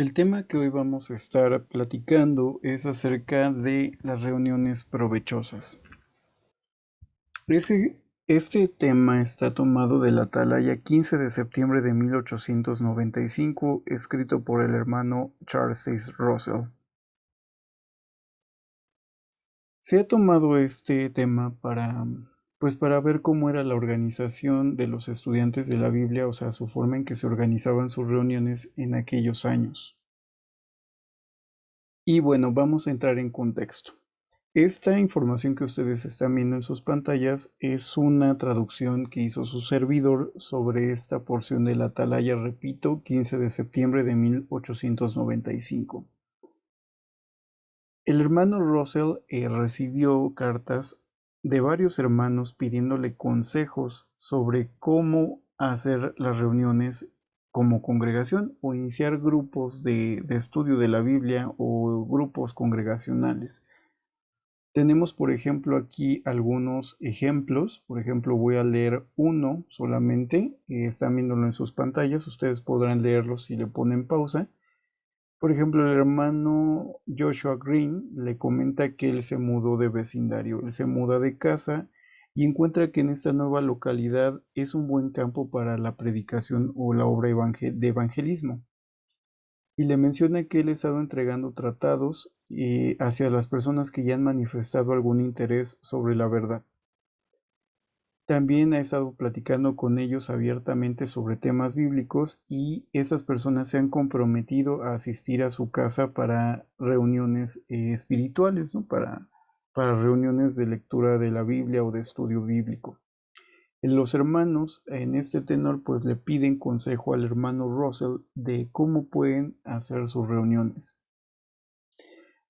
El tema que hoy vamos a estar platicando es acerca de las reuniones provechosas. Este tema está tomado de la Atalaya 15 de septiembre de 1895, escrito por el hermano Charles C. Russell. Se ha tomado este tema para ver cómo era la organización de los estudiantes de la Biblia, o sea, su forma en que se organizaban sus reuniones en aquellos años. Y bueno, vamos a entrar en contexto. Esta información que ustedes están viendo en sus pantallas es una traducción que hizo su servidor sobre esta porción de la Atalaya, repito, 15 de septiembre de 1895. El hermano Russell recibió cartas de varios hermanos pidiéndole consejos sobre cómo hacer las reuniones como congregación o iniciar grupos de estudio de la Biblia o grupos congregacionales. Tenemos, por ejemplo, aquí algunos ejemplos. Por ejemplo, voy a leer uno solamente. Están viéndolo en sus pantallas. Ustedes podrán leerlo si le ponen pausa. Por ejemplo, el hermano Joshua Green le comenta que él se mudó de vecindario. Él se muda de casa y encuentra que en esta nueva localidad es un buen campo para la predicación o la obra de evangelismo, y le menciona que él ha estado entregando tratados hacia las personas que ya han manifestado algún interés sobre la verdad. También ha estado platicando con ellos abiertamente sobre temas bíblicos y esas personas se han comprometido a asistir a su casa para reuniones espirituales, ¿no? Para reuniones de lectura de la Biblia o de estudio bíblico. Los hermanos en este tenor pues le piden consejo al hermano Russell de cómo pueden hacer sus reuniones.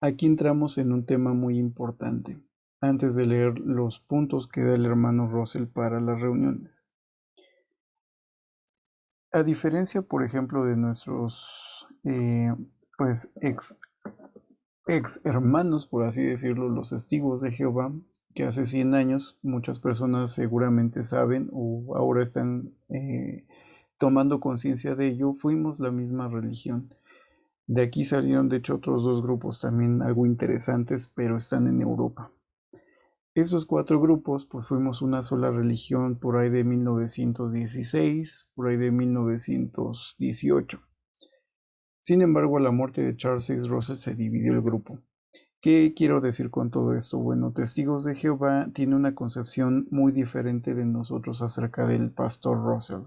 Aquí entramos en un tema muy importante, antes de leer los puntos que da el hermano Russell para las reuniones. A diferencia, por ejemplo, de nuestros pues ex hermanos, por así decirlo, los testigos de Jehová, que hace 100 años muchas personas seguramente saben o ahora están tomando conciencia de ello, fuimos la misma religión. De aquí salieron de hecho otros dos grupos también algo interesantes, pero están en Europa. Esos cuatro grupos pues fuimos una sola religión por ahí de 1916, por ahí de 1918. Sin embargo, a la muerte de Charles C. Russell se dividió el grupo. ¿Qué quiero decir con todo esto? Bueno, Testigos de Jehová tiene una concepción muy diferente de nosotros acerca del pastor Russell.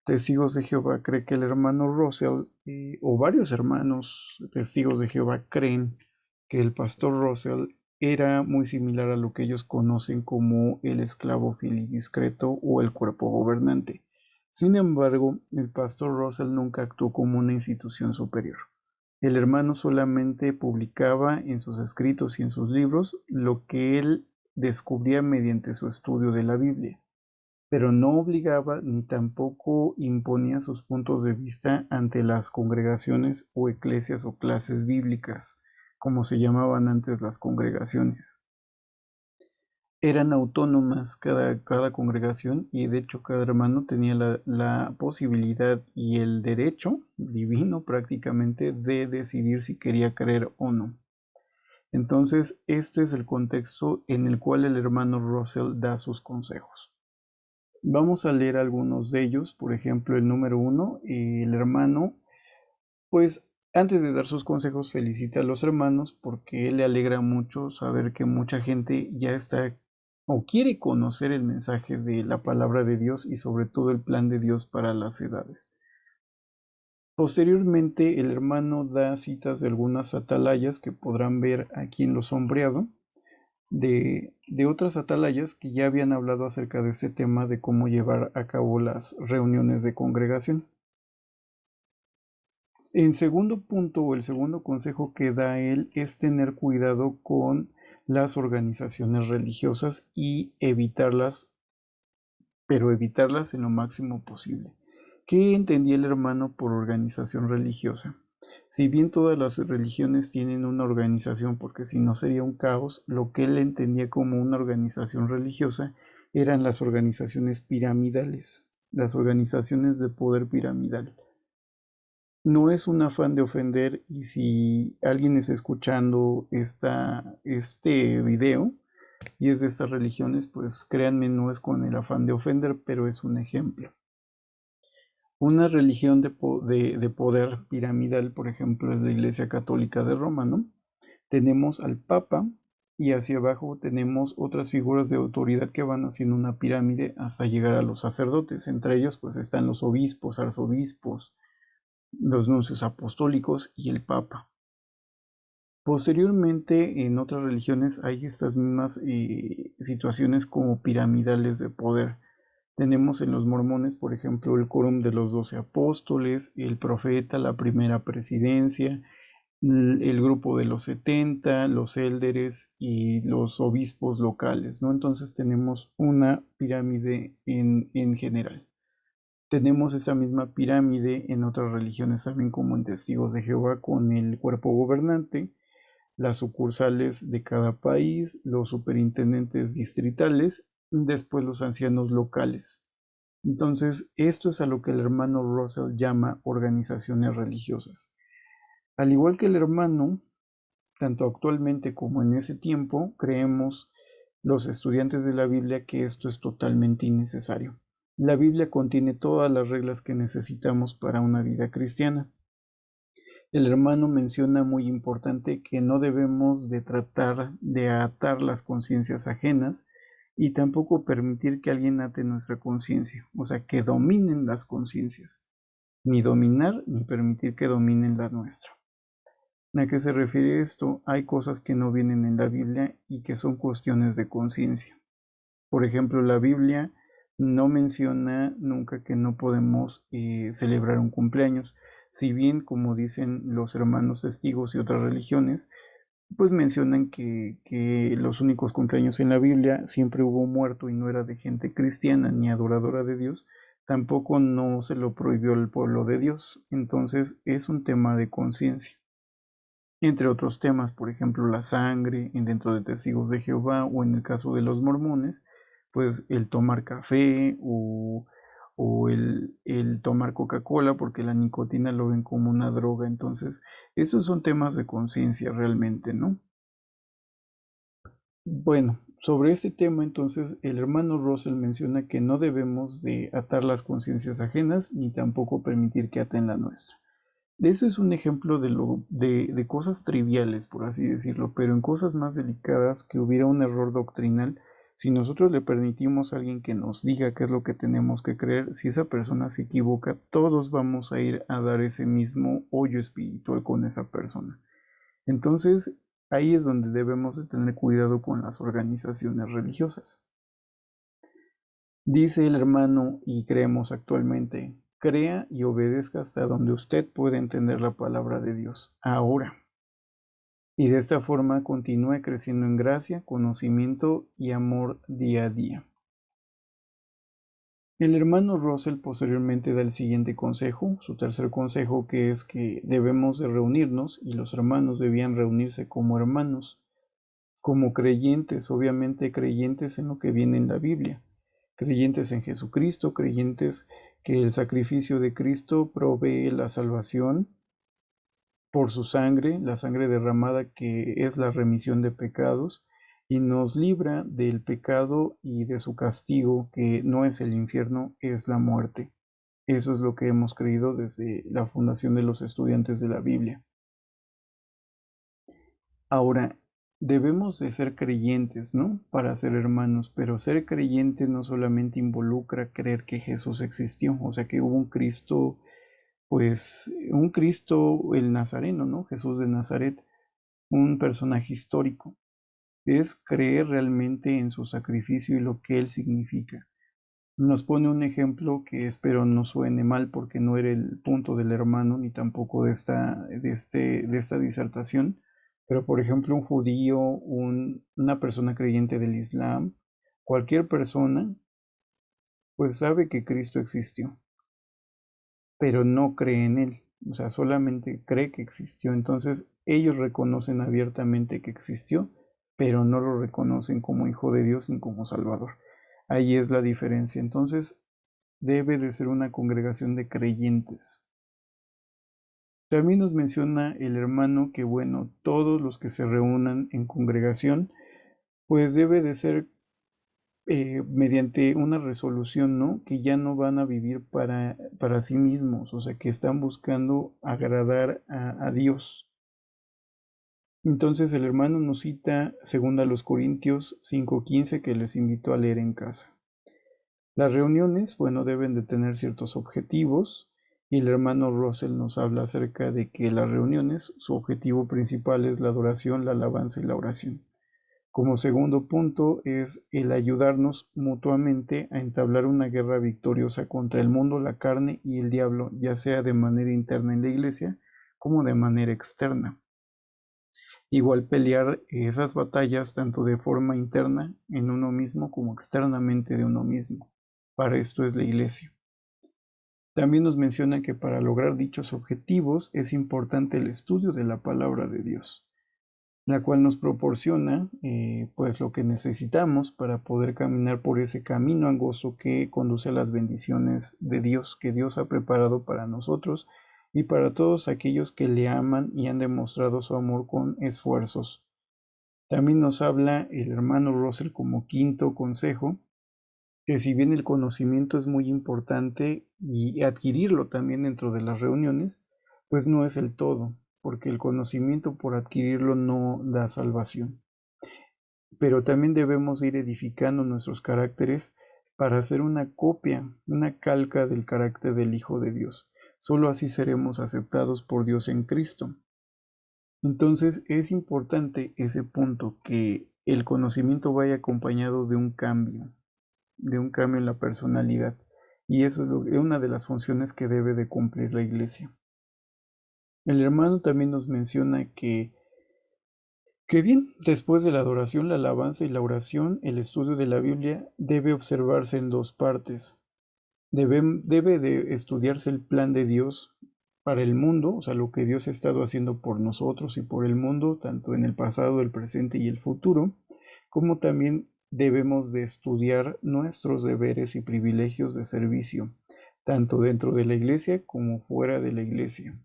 Testigos de Jehová cree que el hermano Russell, o varios hermanos testigos de Jehová creen que el pastor Russell era muy similar a lo que ellos conocen como el esclavo fiel y discreto o el cuerpo gobernante. Sin embargo, el pastor Russell nunca actuó como una institución superior. El hermano solamente publicaba en sus escritos y en sus libros lo que él descubría mediante su estudio de la Biblia, pero no obligaba ni tampoco imponía sus puntos de vista ante las congregaciones o eclesias o clases bíblicas, como se llamaban antes las congregaciones. Eran autónomas cada congregación y de hecho cada hermano tenía la posibilidad y el derecho divino prácticamente de decidir si quería creer o no. Entonces, este es el contexto en el cual el hermano Russell da sus consejos. Vamos a leer algunos de ellos. Por ejemplo, el número uno, el hermano, pues antes de dar sus consejos felicita a los hermanos porque le alegra mucho saber que mucha gente ya está o quiere conocer el mensaje de la palabra de Dios y sobre todo el plan de Dios para las edades. Posteriormente, el hermano da citas de algunas atalayas que podrán ver aquí en lo sombreado, de otras atalayas que ya habían hablado acerca de este tema de cómo llevar a cabo las reuniones de congregación. En segundo punto, o el segundo consejo que da él es tener cuidado con las organizaciones religiosas y evitarlas, pero evitarlas en lo máximo posible. ¿Qué entendía el hermano por organización religiosa? Si bien todas las religiones tienen una organización, porque si no sería un caos, lo que él entendía como una organización religiosa eran las organizaciones piramidales, las organizaciones de poder piramidal. No es un afán de ofender y si alguien está escuchando este video y es de estas religiones, pues créanme, no es con el afán de ofender, pero es un ejemplo. Una religión de poder piramidal, por ejemplo, es la Iglesia Católica de Roma, ¿no? Tenemos al Papa y hacia abajo tenemos otras figuras de autoridad que van haciendo una pirámide hasta llegar a los sacerdotes. Entre ellos, pues están los obispos, arzobispos, los nuncios apostólicos y el Papa. Posteriormente, en otras religiones hay estas mismas situaciones como piramidales de poder. Tenemos en los mormones, por ejemplo, el quórum de los 12 apóstoles, el profeta, la primera presidencia, el grupo de los 70, los élderes y los obispos locales, ¿no? Entonces tenemos una pirámide en general. Tenemos esa misma pirámide en otras religiones también, como en Testigos de Jehová, con el cuerpo gobernante, las sucursales de cada país, los superintendentes distritales, después los ancianos locales. Entonces, esto es a lo que el hermano Russell llama organizaciones religiosas. Al igual que el hermano, tanto actualmente como en ese tiempo, creemos los estudiantes de la Biblia que esto es totalmente innecesario. La Biblia contiene todas las reglas que necesitamos para una vida cristiana. El hermano menciona muy importante que no debemos de tratar de atar las conciencias ajenas y tampoco permitir que alguien ate nuestra conciencia, o sea, que dominen las conciencias, ni dominar ni permitir que dominen la nuestra. ¿A qué se refiere esto? Hay cosas que no vienen en la Biblia y que son cuestiones de conciencia. Por ejemplo, la Biblia no menciona nunca que no podemos celebrar un cumpleaños. Si bien, como dicen los hermanos testigos y otras religiones, pues mencionan que los únicos cumpleaños en la Biblia siempre hubo un muerto y no era de gente cristiana ni adoradora de Dios, tampoco no se lo prohibió el pueblo de Dios. Entonces es un tema de conciencia. Entre otros temas, por ejemplo, la sangre dentro de Testigos de Jehová o en el caso de los mormones, pues el tomar café o el tomar Coca-Cola porque la nicotina lo ven como una droga. Entonces, esos son temas de conciencia realmente, ¿no? Bueno, sobre este tema entonces el hermano Russell menciona que no debemos de atar las conciencias ajenas ni tampoco permitir que aten la nuestra. Eso es un ejemplo de cosas triviales, por así decirlo, pero en cosas más delicadas que hubiera un error doctrinal, si nosotros le permitimos a alguien que nos diga qué es lo que tenemos que creer, si esa persona se equivoca, todos vamos a ir a dar ese mismo hoyo espiritual con esa persona. Entonces, ahí es donde debemos de tener cuidado con las organizaciones religiosas. Dice el hermano, y creemos actualmente, crea y obedezca hasta donde usted pueda entender la palabra de Dios ahora. Y de esta forma continúe creciendo en gracia, conocimiento y amor día a día. El hermano Russell posteriormente da el siguiente consejo, su tercer consejo, que es que debemos de reunirnos y los hermanos debían reunirse como hermanos, como creyentes, obviamente creyentes en lo que viene en la Biblia, creyentes en Jesucristo, creyentes que el sacrificio de Cristo provee la salvación por su sangre, la sangre derramada que es la remisión de pecados y nos libra del pecado y de su castigo, que no es el infierno, es la muerte. Eso es lo que hemos creído desde la fundación de los estudiantes de la Biblia. Ahora, debemos de ser creyentes, ¿no? Para ser hermanos, pero ser creyente no solamente involucra creer que Jesús existió, o sea, que hubo un Cristo, pues un Cristo el Nazareno, ¿no? Jesús de Nazaret, un personaje histórico. Es creer realmente en su sacrificio y lo que él significa. Nos pone un ejemplo que espero no suene mal porque no era el punto del hermano ni tampoco de esta disertación, pero por ejemplo un judío, una persona creyente del Islam, cualquier persona, pues sabe que Cristo existió, pero no cree en él, o sea, solamente cree que existió. Entonces ellos reconocen abiertamente que existió, pero no lo reconocen como hijo de Dios ni como Salvador. Ahí es la diferencia. Entonces, debe de ser una congregación de creyentes. También nos menciona el hermano que, bueno, todos los que se reúnan en congregación, pues debe de ser mediante una resolución, ¿no? Que ya no van a vivir para sí mismos, o sea, que están buscando agradar a Dios. Entonces el hermano nos cita según a los Corintios 5:15 que les invito a leer en casa. Las reuniones, bueno, deben de tener ciertos objetivos y el hermano Russell nos habla acerca de que las reuniones, su objetivo principal es la adoración, la alabanza y la oración. Como segundo punto es el ayudarnos mutuamente a entablar una guerra victoriosa contra el mundo, la carne y el diablo, ya sea de manera interna en la iglesia como de manera externa. Igual pelear esas batallas tanto de forma interna en uno mismo como externamente de uno mismo. Para esto es la iglesia. También nos menciona que para lograr dichos objetivos es importante el estudio de la palabra de Dios, la cual nos proporciona pues lo que necesitamos para poder caminar por ese camino angosto que conduce a las bendiciones de Dios que Dios ha preparado para nosotros y para todos aquellos que le aman y han demostrado su amor con esfuerzos. También nos habla el hermano Russell como quinto consejo, que si bien el conocimiento es muy importante y adquirirlo también dentro de las reuniones, pues no es el todo, porque el conocimiento por adquirirlo no da salvación. Pero también debemos ir edificando nuestros caracteres para hacer una copia, una calca del carácter del Hijo de Dios. Solo así seremos aceptados por Dios en Cristo. Entonces es importante ese punto, que el conocimiento vaya acompañado de un cambio en la personalidad. Y eso es una de las funciones que debe de cumplir la iglesia. El hermano también nos menciona que bien, después de la adoración, la alabanza y la oración, el estudio de la Biblia debe observarse en dos partes. Debe de estudiarse el plan de Dios para el mundo, o sea, lo que Dios ha estado haciendo por nosotros y por el mundo, tanto en el pasado, el presente y el futuro, como también debemos de estudiar nuestros deberes y privilegios de servicio, tanto dentro de la iglesia como fuera de la iglesia.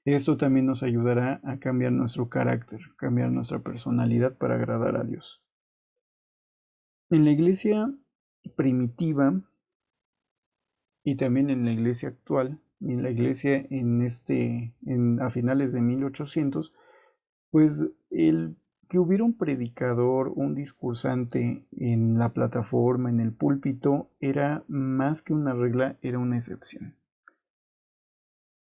Esto también nos ayudará a cambiar nuestro carácter, cambiar nuestra personalidad para agradar a Dios. En la iglesia primitiva y también en la iglesia actual, y en la iglesia a finales de 1800, pues el que hubiera un predicador, un discursante en la plataforma, en el púlpito, era más que una regla, era una excepción.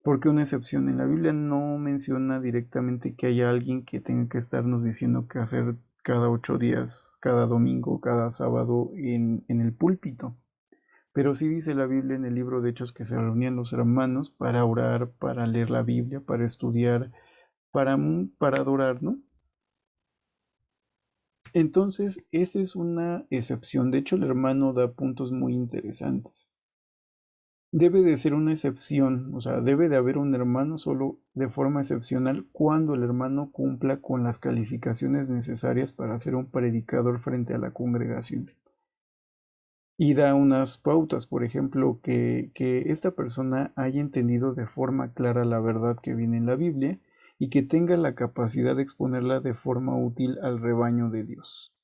¿Por qué una excepción? En la Biblia no menciona directamente que haya alguien que tenga que estarnos diciendo qué hacer cada 8 días, cada domingo, cada sábado en el púlpito. Pero sí dice la Biblia en el libro de Hechos que se reunían los hermanos para orar, para leer la Biblia, para estudiar, para adorar, ¿no? Entonces, esa es una excepción. De hecho, el hermano da puntos muy interesantes. Debe de ser una excepción, o sea, debe de haber un hermano solo de forma excepcional cuando el hermano cumpla con las calificaciones necesarias para ser un predicador frente a la congregación. Y da unas pautas, por ejemplo, que esta persona haya entendido de forma clara la verdad que viene en la Biblia y que tenga la capacidad de exponerla de forma útil al rebaño de Dios.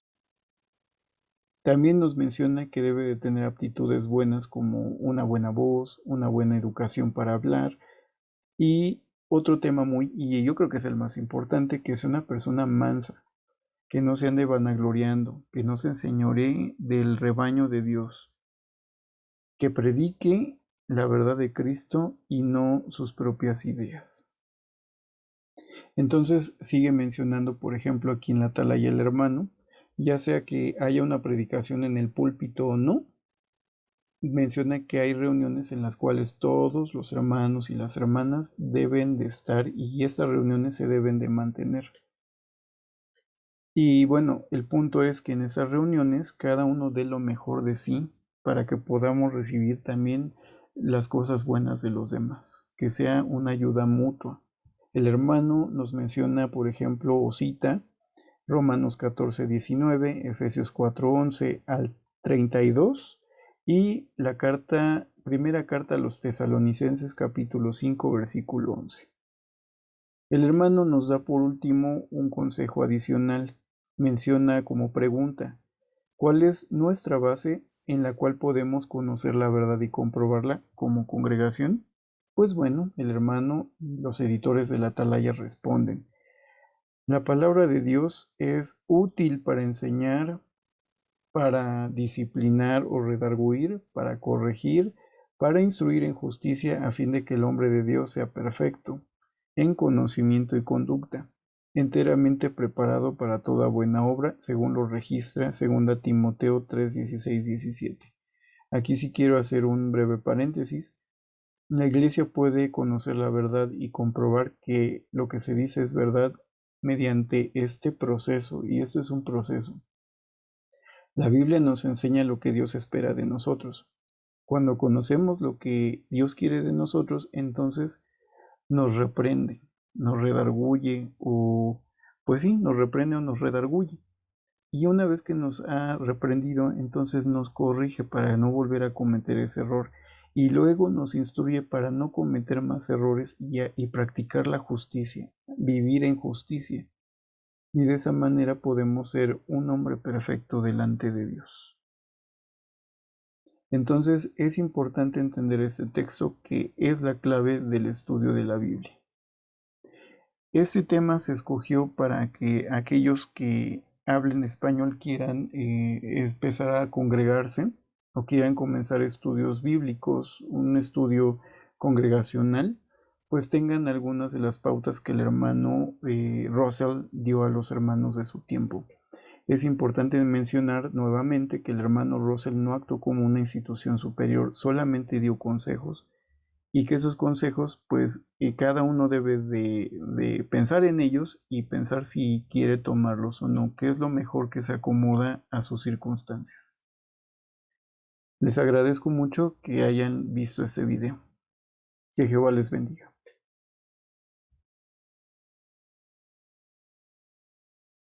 También nos menciona que debe de tener aptitudes buenas como una buena voz, una buena educación para hablar y otro tema y yo creo que es el más importante, que es una persona mansa, que no se ande vanagloriando, que no se enseñoree del rebaño de Dios, que predique la verdad de Cristo y no sus propias ideas. Entonces sigue mencionando, por ejemplo, aquí en la atalaya el hermano, ya sea que haya una predicación en el púlpito o no, menciona que hay reuniones en las cuales todos los hermanos y las hermanas deben de estar y estas reuniones se deben de mantener. Y bueno, el punto es que en esas reuniones cada uno dé lo mejor de sí para que podamos recibir también las cosas buenas de los demás, que sea una ayuda mutua. El hermano nos menciona, por ejemplo, o cita Romanos 14:19, Efesios 4:11 al 32 Y la primera carta a los Tesalonicenses, capítulo 5, versículo 11. El hermano nos da por último un consejo adicional. Menciona como pregunta: ¿cuál es nuestra base en la cual podemos conocer la verdad y comprobarla como congregación? Pues bueno, el hermano y los editores de la Atalaya responden: la palabra de Dios es útil para enseñar, para disciplinar o redarguir, para corregir, para instruir en justicia, a fin de que el hombre de Dios sea perfecto, en conocimiento y conducta, enteramente preparado para toda buena obra, según lo registra 2 Timoteo 3, 16, 17. Aquí sí quiero hacer un breve paréntesis. La iglesia puede conocer la verdad y comprobar que lo que se dice es verdad mediante este proceso, y esto es un proceso. La Biblia nos enseña lo que Dios espera de nosotros. Cuando conocemos lo que Dios quiere de nosotros, entonces nos reprende, nos redarguye o, pues sí, nos reprende o nos redarguye. Y una vez que nos ha reprendido, entonces nos corrige para no volver a cometer ese error. Y luego nos instruye para no cometer más errores y practicar la justicia, vivir en justicia. Y de esa manera podemos ser un hombre perfecto delante de Dios. Entonces es importante entender este texto, que es la clave del estudio de la Biblia. Este tema se escogió para que aquellos que hablen español quieran empezar a congregarse o quieran comenzar estudios bíblicos, un estudio congregacional, pues tengan algunas de las pautas que el hermano Russell dio a los hermanos de su tiempo. Es importante mencionar nuevamente que el hermano Russell no actuó como una institución superior, solamente dio consejos, y que esos consejos, pues cada uno debe de pensar en ellos y pensar si quiere tomarlos o no, qué es lo mejor que se acomoda a sus circunstancias. Les agradezco mucho que hayan visto este video. Que Jehová les bendiga.